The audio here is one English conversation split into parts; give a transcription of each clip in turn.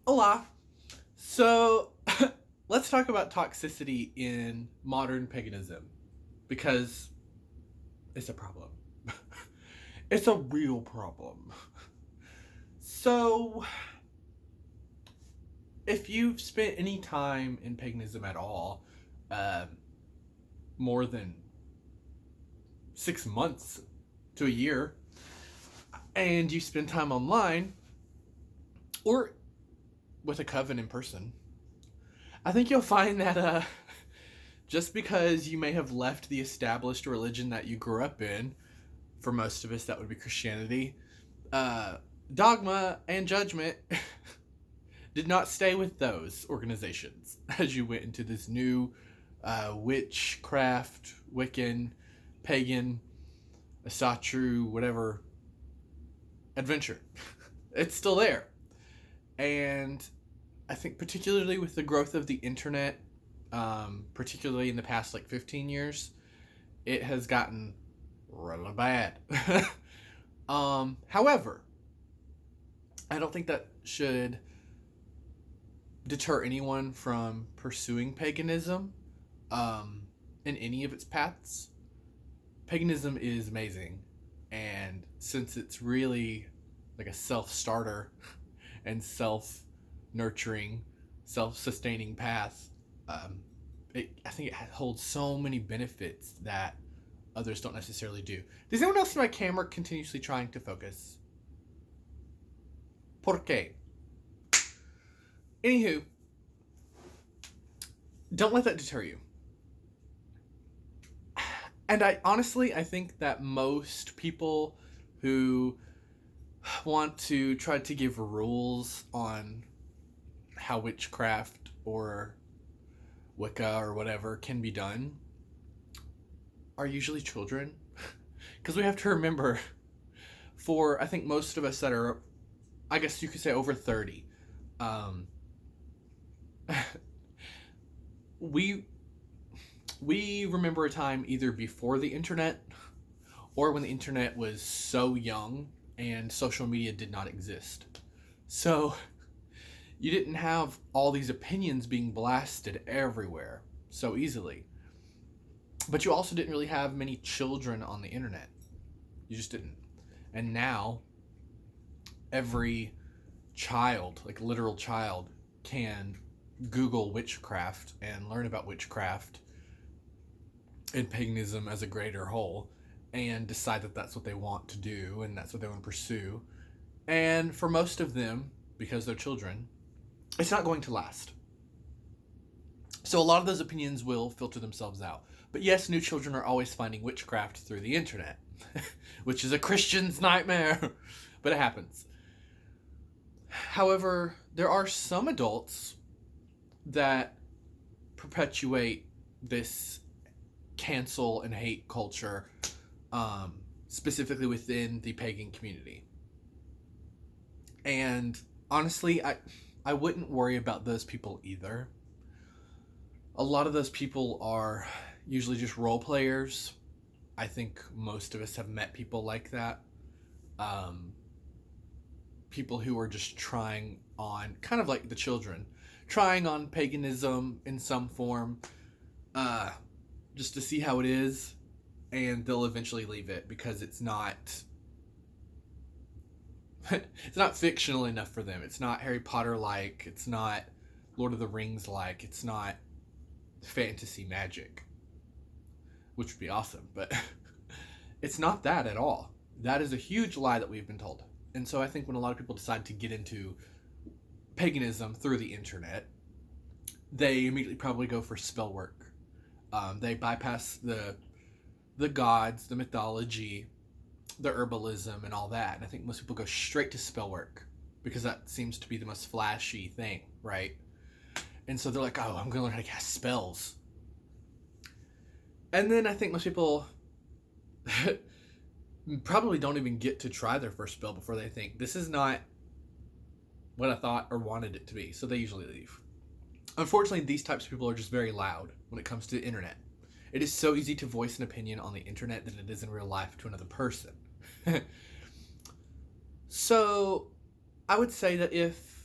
Hola. So, let's talk about toxicity in modern paganism because it's a problem. It's a real problem. So, if you've spent any time in paganism at all, uh, more than 6 months to a year, and you spend time online or with a coven in person, I think you'll find that just because you may have left the established religion that you grew up in, for most of us that would be Christianity, dogma and judgment did not stay with those organizations as you went into this new witchcraft, Wiccan, pagan, Asatru, whatever adventure. It's still there. And I think particularly with the growth of the internet, particularly in the past 15 years, it has gotten really bad. However, I don't think that should deter anyone from pursuing paganism in any of its paths. Paganism is amazing, and since it's really like a self-starter and self-nurturing, self-sustaining path, I think it holds so many benefits that others don't necessarily do. Does anyone else in my camera continuously trying to focus? ¿Por qué? Anywho, don't let that deter you. And I think that most people who want to try to give rules on how witchcraft or Wicca or whatever can be done are usually children. Because we have to remember, for I think most of us that are, I guess you could say, over 30, we remember a time either before the internet or when the internet was so young and social media did not exist. So you didn't have all these opinions being blasted everywhere so easily. But you also didn't really have many children on the internet. You just didn't. And now every child, like literal child, can Google witchcraft and learn about witchcraft and paganism as a greater whole and decide that that's what they want to do and that's what they want to pursue. And for most of them, because they're children, it's not going to last. So a lot of those opinions will filter themselves out. But yes, new children are always finding witchcraft through the internet, which is a Christian's nightmare, but it happens. However, there are some adults that perpetuate this cancel and hate culture, specifically within the pagan community. And honestly, I wouldn't worry about those people either. A lot of those people are usually just role players. I think most of us have met people like that. People who are just trying on, kind of like the children, trying on paganism in some form, just to see how it is, and they'll eventually leave it because it's not fictional enough for them. It's not Harry Potter like, it's not Lord of the Rings like, it's not fantasy magic, which would be awesome, but it's not that at all. That is a huge lie that we've been told. And so I think when a lot of people decide to get into paganism through the internet, they immediately probably go for spell work. They bypass the gods, the mythology, the herbalism, and all that. And I think most people go straight to spell work because that seems to be the most flashy thing, right? And so they're like, oh, I'm going to learn how to cast spells. And then I think most people probably don't even get to try their first spell before they think, this is not what I thought or wanted it to be. So they usually leave. Unfortunately, these types of people are just very loud when it comes to the internet. It is so easy to voice an opinion on the internet than it is in real life to another person. So I would say that if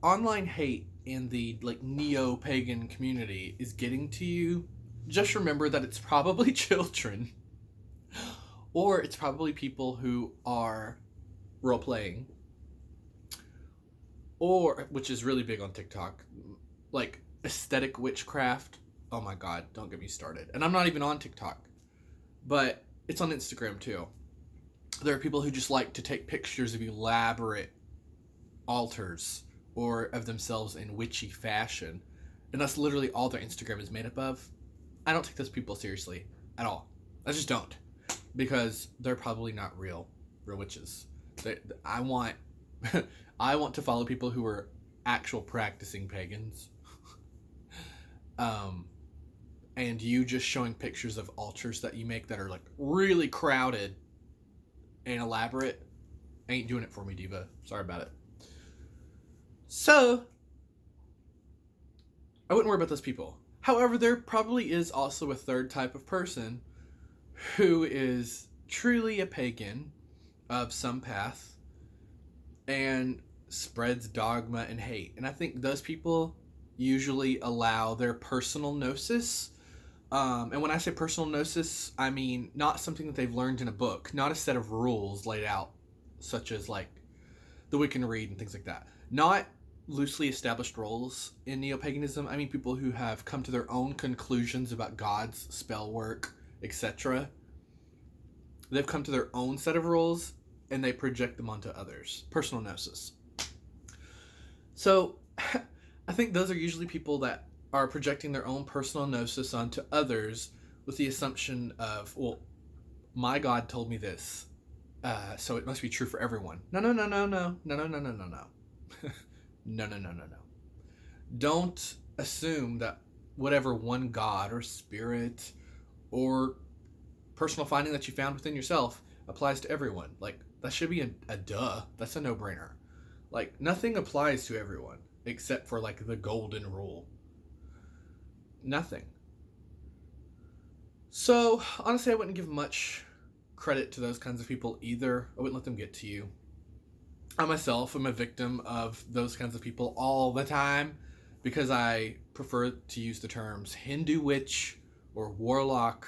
online hate in the like neo-pagan community is getting to you, just remember that it's probably children, or it's probably people who are role-playing, or, which is really big on TikTok, like aesthetic witchcraft. Oh my god, don't get me started. And I'm not even on TikTok, but it's on Instagram too. There are people who just like to take pictures of elaborate altars or of themselves in witchy fashion, and that's literally all their Instagram is made up of. I don't take those people seriously at all. I just don't, because they're probably not real witches. I want I want to follow people who are actual practicing pagans. And you just showing pictures of altars that you make that are like really crowded and elaborate ain't doing it for me, diva. Sorry about it. So I wouldn't worry about those people. However, there probably is also a third type of person who is truly a pagan of some path and spreads dogma and hate. And I think those people usually allow their personal gnosis. And when I say personal gnosis, I mean not something that they've learned in a book, not a set of rules laid out, such as like the Wiccan Rede and things like that. Not loosely established roles in neo-paganism. I mean people who have come to their own conclusions about gods, spell work, etc. They've come to their own set of rules and they project them onto others. Personal gnosis. So I think those are usually people that are projecting their own personal gnosis onto others with the assumption of, well, my God told me this, so it must be true for everyone. No. No. Don't assume that whatever one God or spirit or personal finding that you found within yourself applies to everyone. Like, that should be a duh. That's a no-brainer. Like, nothing applies to everyone except for, like, the golden rule. Nothing. So, honestly, I wouldn't give much credit to those kinds of people either. I wouldn't let them get to you. I myself am a victim of those kinds of people all the time because I prefer to use the terms Hindu witch or warlock.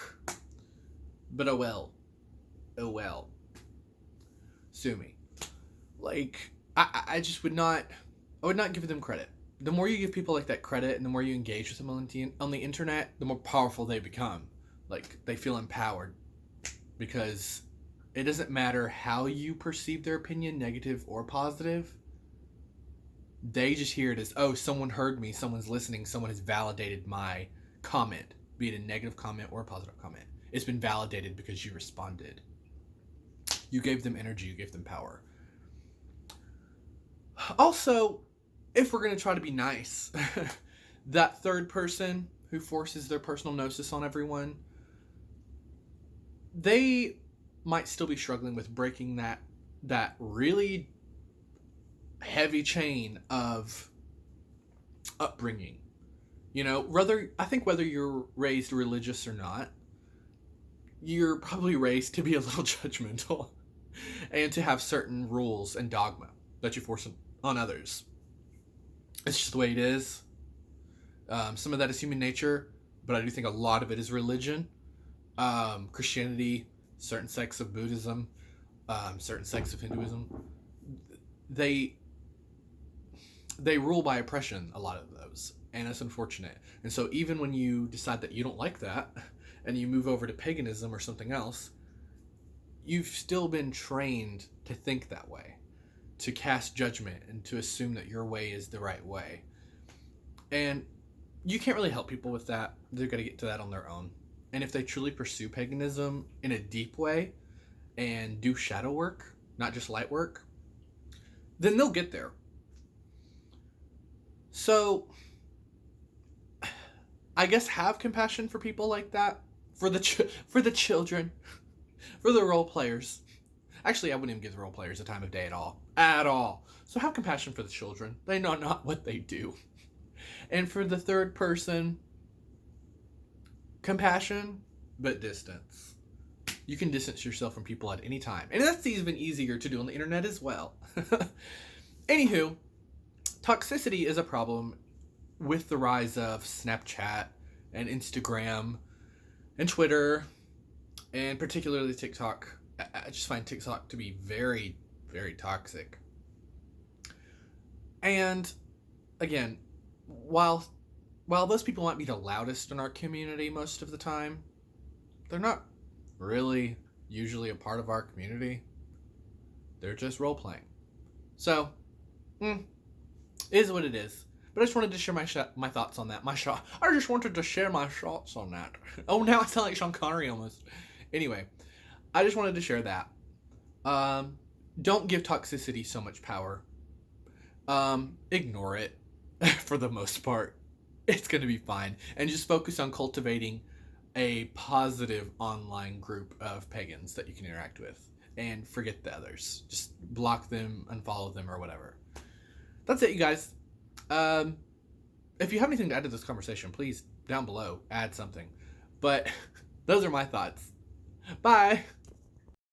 But oh well. Sue me. Like, I just would not give them credit. The more you give people like that credit and the more you engage with them on the internet, the more powerful they become. Like, they feel empowered because it doesn't matter how you perceive their opinion, negative or positive. They just hear it as, oh, someone heard me, someone's listening, someone has validated my comment, be it a negative comment or a positive comment. It's been validated because you responded. You gave them energy, you gave them power. Also, if we're going to try to be nice, that third person who forces their personal gnosis on everyone, they might still be struggling with breaking that really heavy chain of upbringing. You know, I think whether you're raised religious or not, you're probably raised to be a little judgmental and to have certain rules and dogma that you force on others. It's just the way it is. Some of that is human nature, but I do think a lot of it is religion. Christianity, certain sects of Buddhism, certain sects of Hinduism. They rule by oppression, a lot of those, and it's unfortunate. And so even when you decide that you don't like that, and you move over to paganism or something else, you've still been trained to think that way, to cast judgment and to assume that your way is the right way. And you can't really help people with that. They're going to get to that on their own. And if they truly pursue paganism in a deep way and do shadow work, not just light work, then they'll get there. So I guess have compassion for people like that, for the children, for the role players. Actually, I wouldn't even give the role players a time of day at all. So have compassion for the children. They know not what they do. And for the third person, compassion, but distance. You can distance yourself from people at any time. And that's even easier to do on the internet as well. Anywho, Toxicity is a problem with the rise of Snapchat and Instagram and Twitter, and particularly TikTok. I just find TikTok to be very, very toxic. And again, while those people might be the loudest in our community most of the time, they're not really usually a part of our community. They're just role playing. So, it is what it is. But I just wanted to share my thoughts on that. I just wanted to share my thoughts on that. Oh, now I sound like Sean Connery almost. Anyway, I just wanted to share that. Don't give toxicity so much power. Ignore it for the most part. It's going to be fine. And just focus on cultivating a positive online group of pagans that you can interact with. And forget the others. Just block them, unfollow them, or whatever. That's it, you guys. If you have anything to add to this conversation, please, down below, add something. But those are my thoughts. Bye!